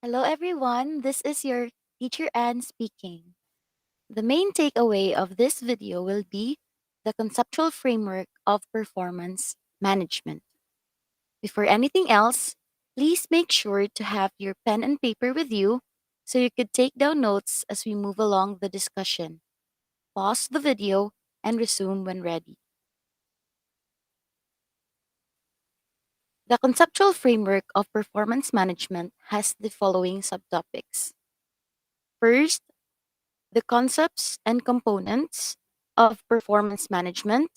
Hello, everyone. This is your teacher Anne speaking. The main takeaway of this video will be the conceptual framework of performance management. Before anything else, please make sure to have your pen and paper with you so you could take down notes as we move along the discussion. Pause the video and resume when ready. The conceptual framework of performance management has the following subtopics. First, the concepts and components of performance management,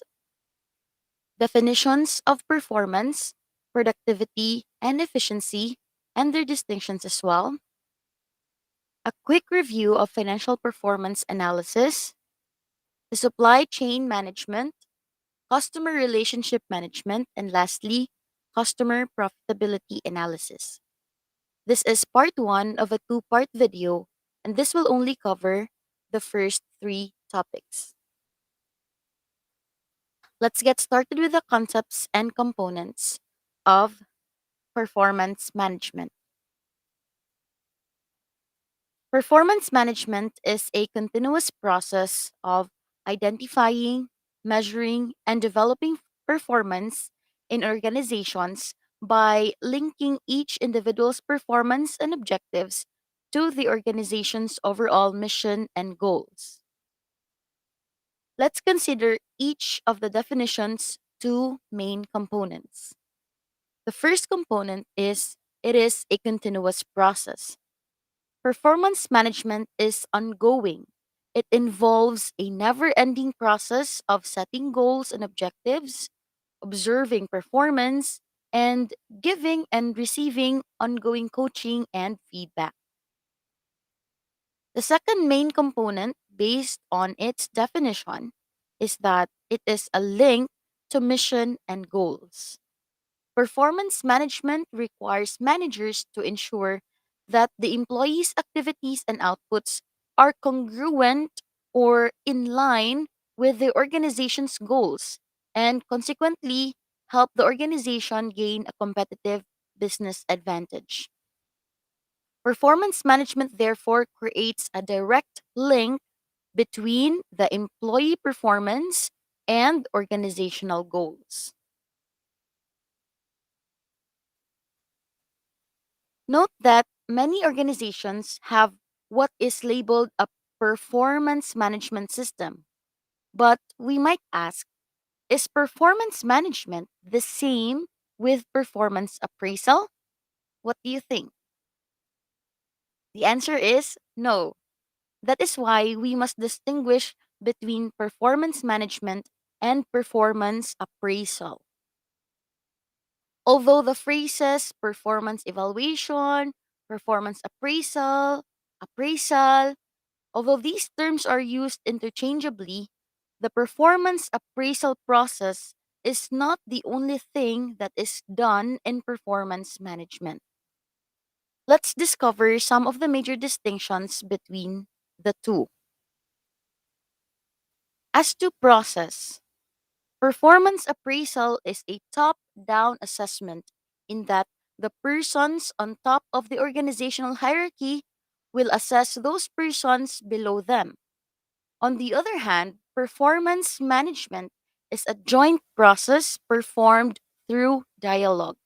definitions of performance, productivity, and efficiency, and their distinctions as well, a quick review of financial performance analysis, the supply chain management, customer relationship management, and lastly, customer profitability analysis. This is part one of a two-part video, and this will only cover the first three topics. Let's get started with the concepts and components of performance management. Performance management is a continuous process of identifying, measuring, and developing performance in organizations by linking each individual's performance and objectives to the organization's overall mission and goals. Let's consider each of the definition's two main components. The first component is it is a continuous process. Performance management is ongoing. It involves a never ending process of setting goals and objectives, observing performance, and giving and receiving ongoing coaching and feedback. The second main component, based on its definition, is that it is a link to mission and goals. Performance management requires managers to ensure that the employees' activities and outputs are congruent or in line with the organization's goals and consequently help the organization gain a competitive business advantage. Performance management therefore creates a direct link between the employee performance and organizational goals. Note that many organizations have what is labeled a performance management system. But we might ask, is performance management the same with performance appraisal? What do you think? The answer is no. That is why we must distinguish between performance management and performance appraisal. Although the phrases performance evaluation, performance appraisal, although these terms are used interchangeably, the performance appraisal process is not the only thing that is done in performance management. Let's discover some of the major distinctions between the two. As to process, performance appraisal is a top down assessment in that the persons on top of the organizational hierarchy will assess those persons below them. On the other hand, performance management is a joint process performed through dialogue.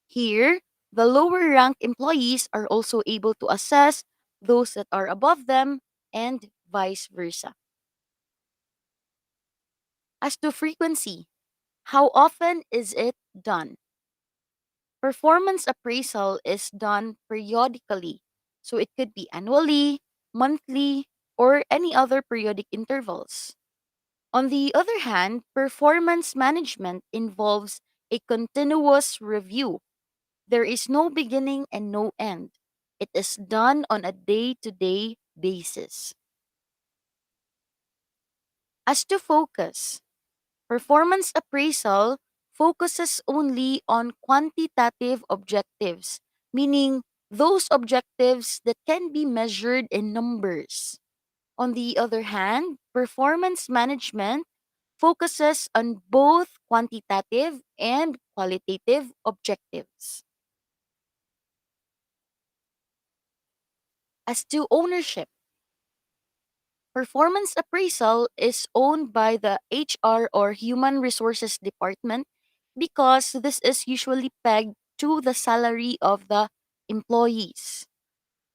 Here, the lower ranked employees are also able to assess those that are above them and vice versa. As to frequency, how often is it done? Performance appraisal is done periodically, so it could be annually, monthly, or any other periodic intervals. On the other hand, performance management involves a continuous review. There is no beginning and no end. It is done on a day to day basis. As to focus, performance appraisal focuses only on quantitative objectives, meaning those objectives that can be measured in numbers. On the other hand, performance management focuses on both quantitative and qualitative objectives. As to ownership, performance appraisal is owned by the HR or Human Resources Department because this is usually pegged to the salary of the employees.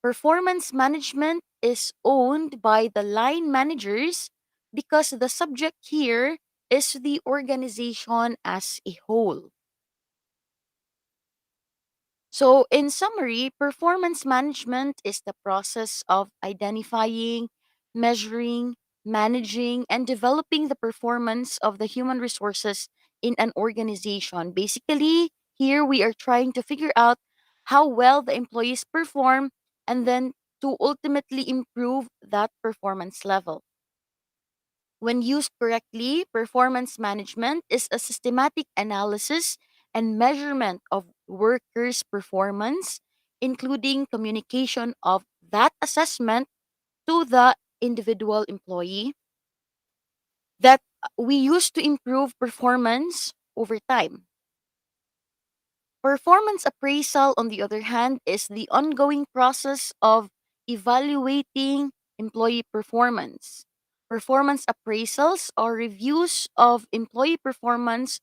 Performance management is owned by the line managers because the subject here is the organization as a whole. So, in summary, performance management is the process of identifying, measuring, managing, and developing the performance of the human resources in an organization. Basically, here we are trying to figure out how well the employees perform and then to ultimately improve that performance level. When used correctly, performance management is a systematic analysis and measurement of workers' performance, including communication of that assessment to the individual employee that we use to improve performance over time. Performance appraisal, on the other hand, is the ongoing process of evaluating employee performance. Performance appraisals are reviews of employee performance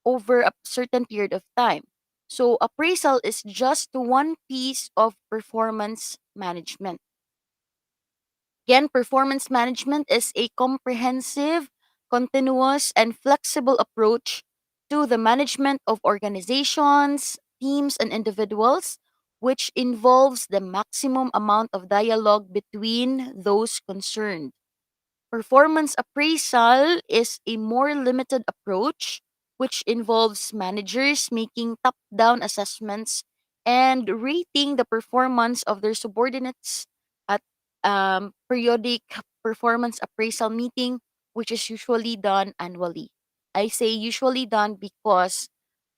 over a certain period of time. So, appraisal is just one piece of performance management. Again, performance management is a comprehensive, continuous, and flexible approach to the management of organizations, teams, and individuals, which involves the maximum amount of dialogue between those concerned. Performance appraisal is a more limited approach, which involves managers making top down assessments and rating the performance of their subordinates at periodic performance appraisal meeting, which is usually done annually. I say usually done because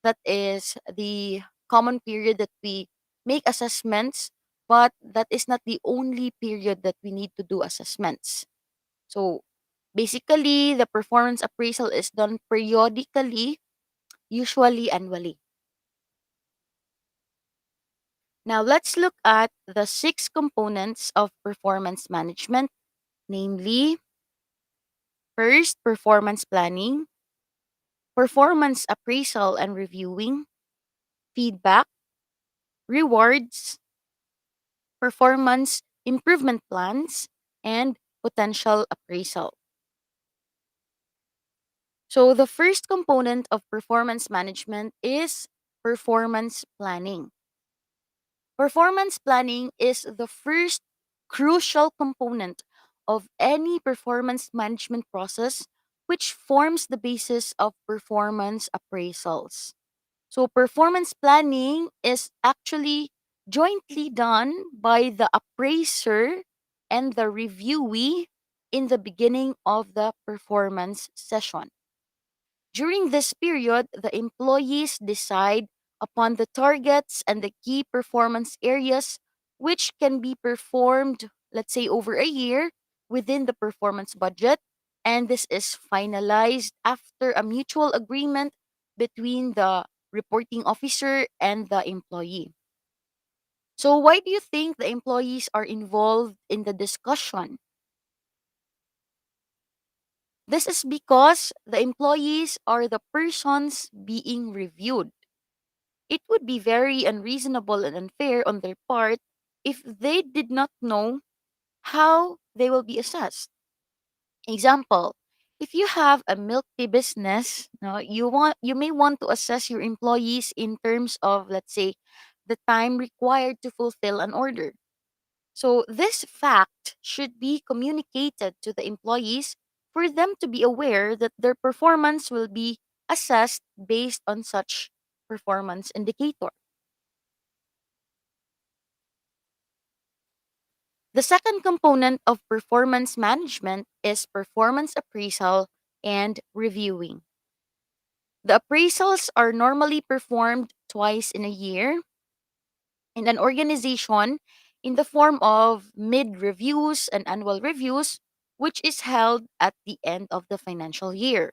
that is the common period that we make assessments, but that is not the only period that we need to do assessments. So basically, the performance appraisal is done periodically, usually annually. Now let's look at the six components of performance management, namely, first, performance planning, performance appraisal and reviewing, feedback, rewards, performance improvement plans, and potential appraisal. So the first component of performance management is performance planning. Performance planning is the first crucial component of any performance management process, which forms the basis of performance appraisals. So, performance planning is actually jointly done by the appraiser and the reviewee in the beginning of the performance session. During this period, the employees decide upon the targets and the key performance areas which can be performed, let's say, over a year within the performance budget. And this is finalized after a mutual agreement between the reporting officer and the employee. So, why do you think the employees are involved in the discussion? This is because the employees are the persons being reviewed. It would be very unreasonable and unfair on their part if they did not know how they will be assessed. Example, if you have a milk tea business, no, you may want to assess your employees in terms of, let's say, the time required to fulfill an order. So, this fact should be communicated to the employees for them to be aware that their performance will be assessed based on such performance indicator. The second component of performance management is performance appraisal and reviewing. The appraisals are normally performed twice in a year in an organization in the form of mid reviews and annual reviews, which is held at the end of the financial year.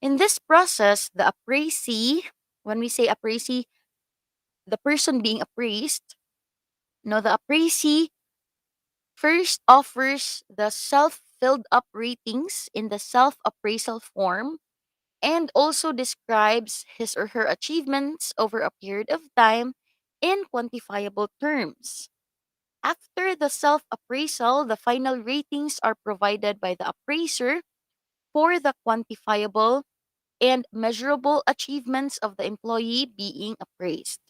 In this process, the appraisee, when we say appraisee, the person being appraised, no, the appraisee First offers the self filled up ratings in the self appraisal form and also describes his or her achievements over a period of time in quantifiable terms. After the self appraisal, the final ratings are provided by the appraiser for the quantifiable and measurable achievements of the employee being appraised.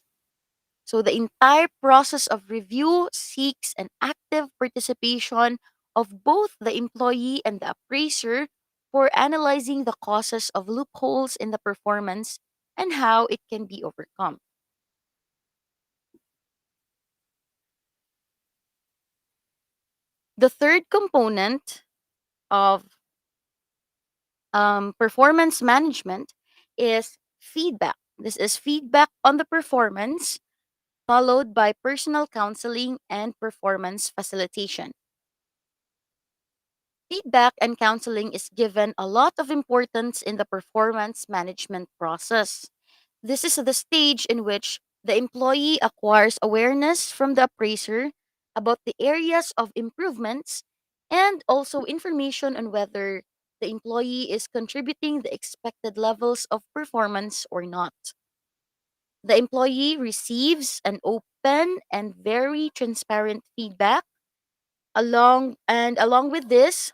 So the entire process of review seeks an active participation of both the employee and the appraiser for analyzing the causes of loopholes in the performance and how it can be overcome. The third component of performance management is feedback. This is feedback on the performance, followed by personal counseling and performance facilitation. Feedback and counseling is given a lot of importance in the performance management process. This is the stage in which the employee acquires awareness from the appraiser about the areas of improvements and also information on whether the employee is contributing the expected levels of performance or not. The employee receives an open and very transparent feedback along with this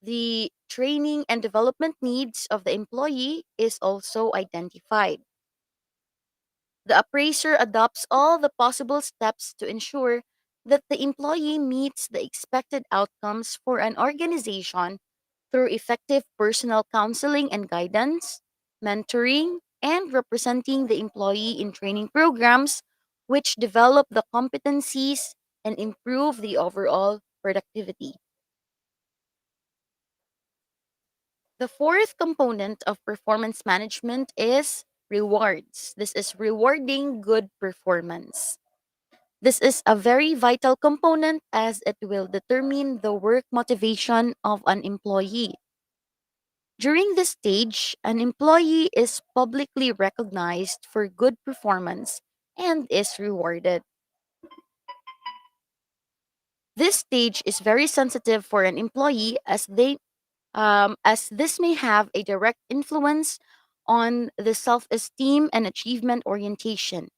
the training and development needs of the employee is also identified. The appraiser adopts all the possible steps to ensure that the employee meets the expected outcomes for an organization through effective personal counseling and guidance, mentoring, and representing the employee in training programs which develop the competencies and improve the overall productivity. The fourth component of performance management is rewards. This is rewarding good performance. This is a very vital component as it will determine the work motivation of an employee. During this stage, an employee is publicly recognized for good performance and is rewarded. This stage is very sensitive for an employee as this may have a direct influence on the self esteem and achievement orientation.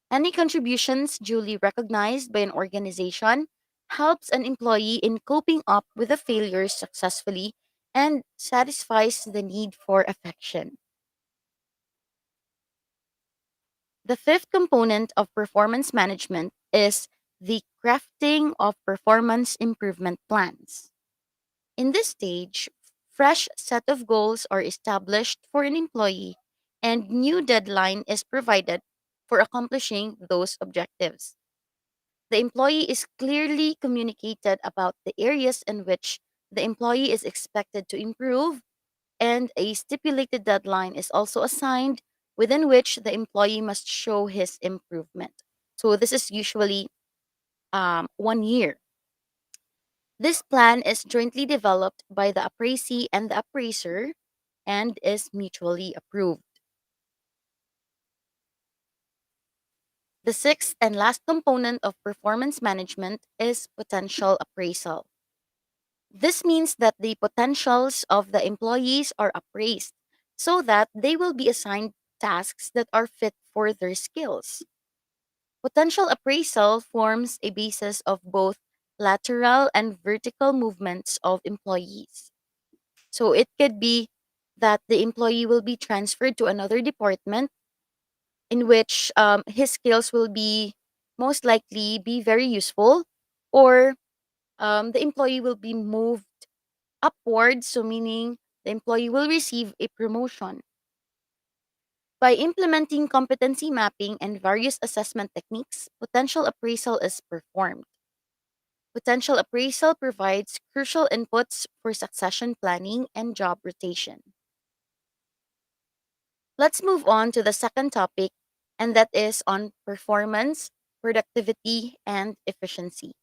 Any contributions duly recognized by an organization helps an employee in coping up with the failures successfully and satisfies the need for affection. The fifth component of performance management is the crafting of performance improvement plans. In this stage, fresh set of goals are established for an employee and new deadline is provided for accomplishing those objectives. The employee is clearly communicated about the areas in which the employee is expected to improve and a stipulated deadline is also assigned within which the employee must show his improvement. So this is usually 1 year. This plan is jointly developed by the appraisee and the appraiser and is mutually approved. The sixth and last component of performance management is potential appraisal. This means that the potentials of the employees are appraised so that they will be assigned tasks that are fit for their skills. Potential appraisal forms a basis of both lateral and vertical movements of employees. So it could be that the employee will be transferred to another department in which his skills will be most likely be very useful, or the employee will be moved upward, so meaning the employee will receive a promotion. By implementing competency mapping and various assessment techniques, potential appraisal is performed. Potential appraisal provides crucial inputs for succession planning and job rotation. Let's move on to the second topic, and that is on performance, productivity, and efficiency.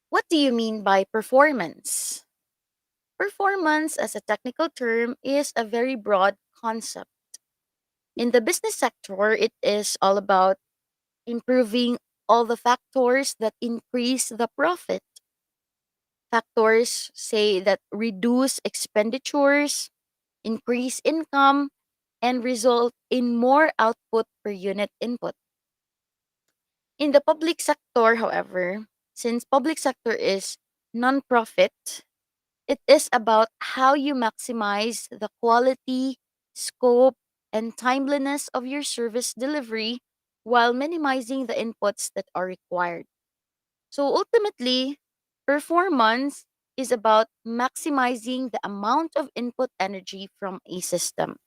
What do you mean by performance? Performance, as a technical term, is a very broad concept. In the business sector, it is all about improving all the factors that increase the profit. Factors say that reduce expenditures, increase income, and result in more output per unit input. In the public sector, however, since public sector is non-profit, it is about how you maximize the quality, scope, and timeliness of your service delivery while minimizing the inputs that are required. So ultimately, performance is about maximizing the amount of input energy from a system.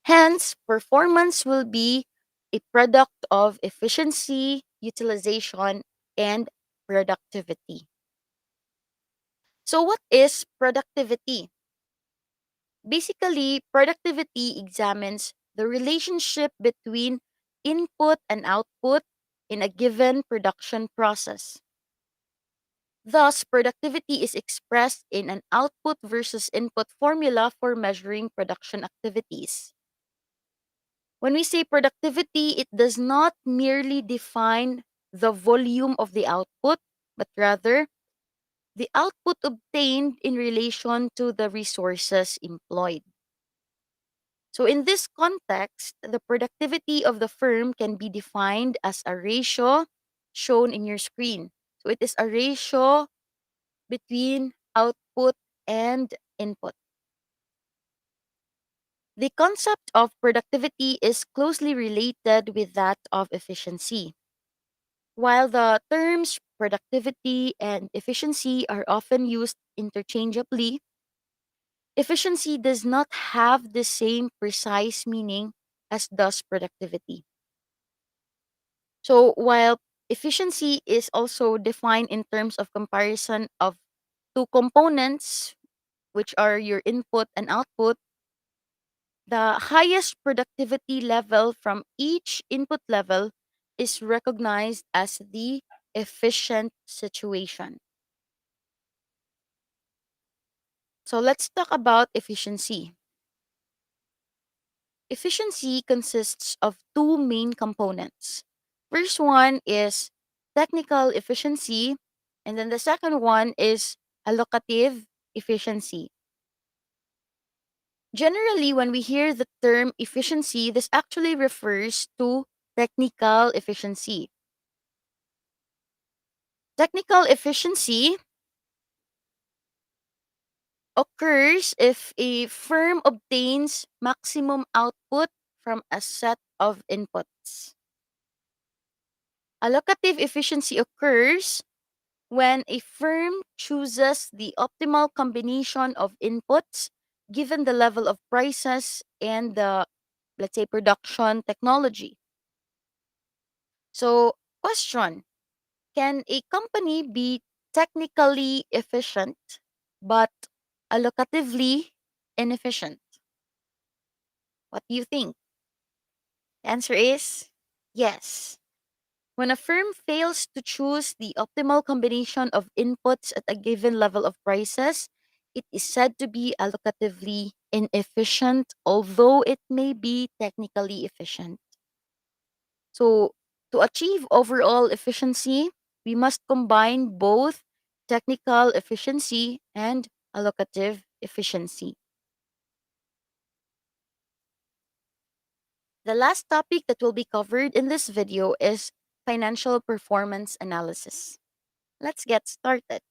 Hence, performance will be a product of efficiency, utilization, and productivity. So, what is productivity? Basically, productivity examines the relationship between input and output in a given production process. Thus, productivity is expressed in an output versus input formula for measuring production activities. When we say productivity, it does not merely define the volume of the output, but rather the output obtained in relation to the resources employed. So, in this context, the productivity of the firm can be defined as a ratio shown in your screen. So, it is a ratio between output and input. The concept of productivity is closely related with that of efficiency. While the terms productivity and efficiency are often used interchangeably, efficiency does not have the same precise meaning as does productivity. So, while efficiency is also defined in terms of comparison of two components, which are your input and output, the highest productivity level from each input level is recognized as the efficient situation. So let's talk about efficiency. Efficiency consists of two main components. First one is technical efficiency, and then the second one is allocative efficiency. Generally, when we hear the term efficiency, this actually refers to technical efficiency. Technical efficiency occurs if a firm obtains maximum output from a set of inputs. Allocative efficiency occurs when a firm chooses the optimal combination of inputs given the level of prices and the, let's say, production technology. So, question: can a company be technically efficient but allocatively inefficient? What do you think? The answer is yes. When a firm fails to choose the optimal combination of inputs at a given level of prices, it is said to be allocatively inefficient, although it may be technically efficient. So, to achieve overall efficiency, we must combine both technical efficiency and allocative efficiency. The last topic that will be covered in this video is financial performance analysis. Let's get started.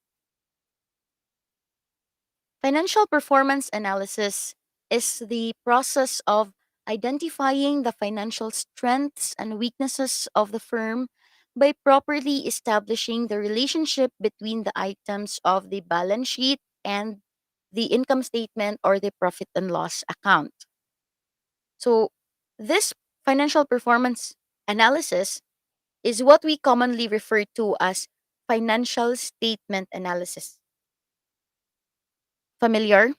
Financial performance analysis is the process of identifying the financial strengths and weaknesses of the firm by properly establishing the relationship between the items of the balance sheet and the income statement or the profit and loss account. So, this financial performance analysis is what we commonly refer to as financial statement analysis. Familiar?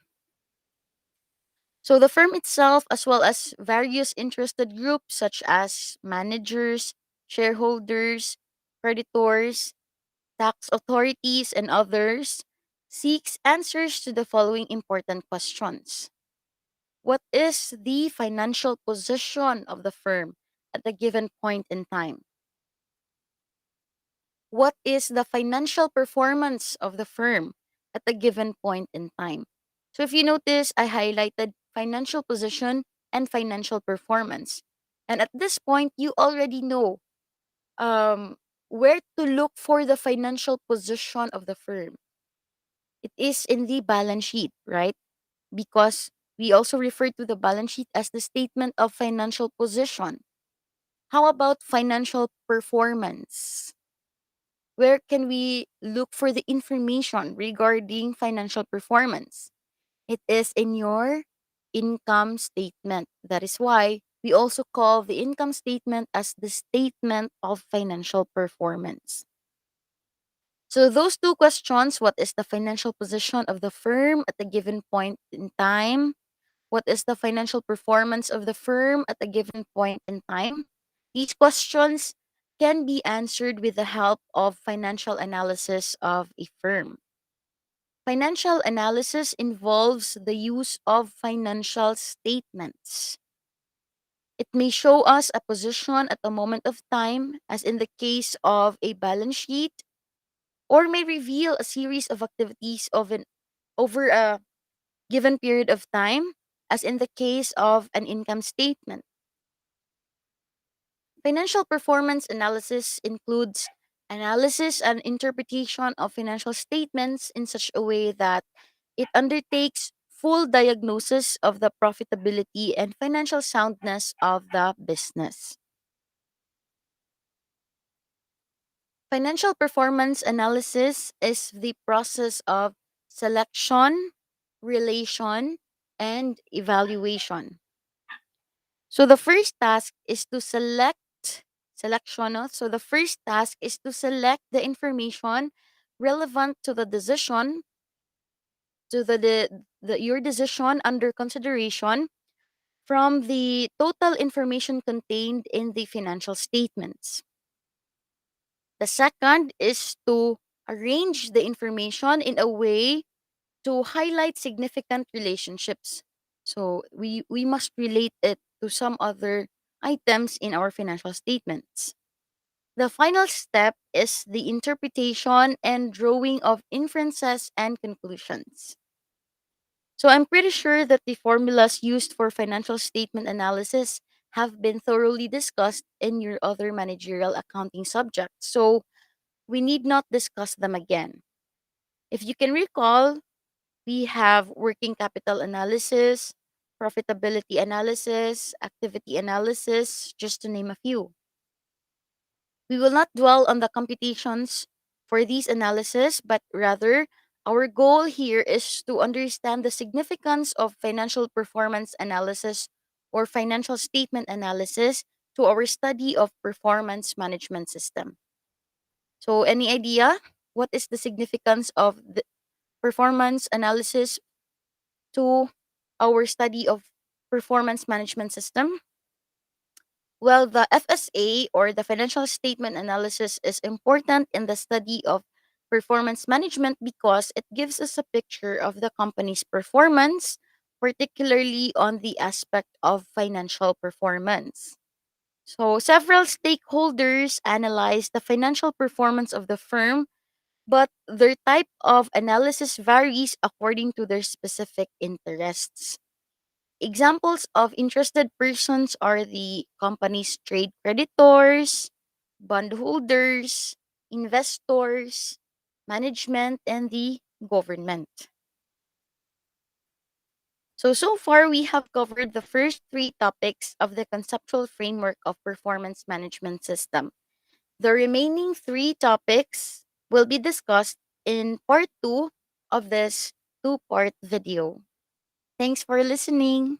So the firm itself, as well as various interested groups such as managers, shareholders, creditors, tax authorities, and others, seeks answers to the following important questions. What is the financial position of the firm at a given point in time? what is the financial performance of the firm at a given point in time. So if you notice, I highlighted financial position and financial performance. And at this point, you already know um, where to look for the financial position of the firm. It is in the balance sheet, right? Because we also refer to the balance sheet as the statement of financial position. How about financial performance? Where can we look for the information regarding financial performance? It is in your income statement. That is why we also call the income statement as the statement of financial performance. So, those two questions, what is the financial position of the firm at a given point in time? What is the financial performance of the firm at a given point in time? These questions can be answered with the help of financial analysis of a firm. Financial analysis involves the use of financial statements. It may show us a position at a moment of time, as in the case of a balance sheet, or may reveal a series of activities over a given period of time, as in the case of an income statement. Financial performance analysis includes analysis and interpretation of financial statements in such a way that it undertakes full diagnosis of the profitability and financial soundness of the business. Financial performance analysis is the process of selection, relation, and evaluation. So the first task is to selection. No? So the first task is to select the information relevant to the decision, to the your decision under consideration from the total information contained in the financial statements. The second is to arrange the information in a way to highlight significant relationships. So we must relate it to some other items in our financial statements. The final step is the interpretation and drawing of inferences and conclusions. So I'm pretty sure that the formulas used for financial statement analysis have been thoroughly discussed in your other managerial accounting subjects. So we need not discuss them again. If you can recall, we have working capital analysis, profitability analysis, activity analysis, just to name a few. We will not dwell on the computations for these analysis, but rather, our goal here is to understand the significance of financial performance analysis or financial statement analysis to our study of performance management system. So, any idea what is the significance of the performance analysis to our study of performance management system? Well, the FSA or the financial statement analysis is important in the study of performance management because it gives us a picture of the company's performance, particularly on the aspect of financial performance. So, several stakeholders analyze the financial performance of the firm, but their type of analysis varies according to their specific interests. Examples of interested persons are the company's trade creditors, bondholders, investors, management, and the government. So far we have covered the first three topics of the conceptual framework of performance management system. The remaining three topics will be discussed in part two of this two-part video. Thanks for listening.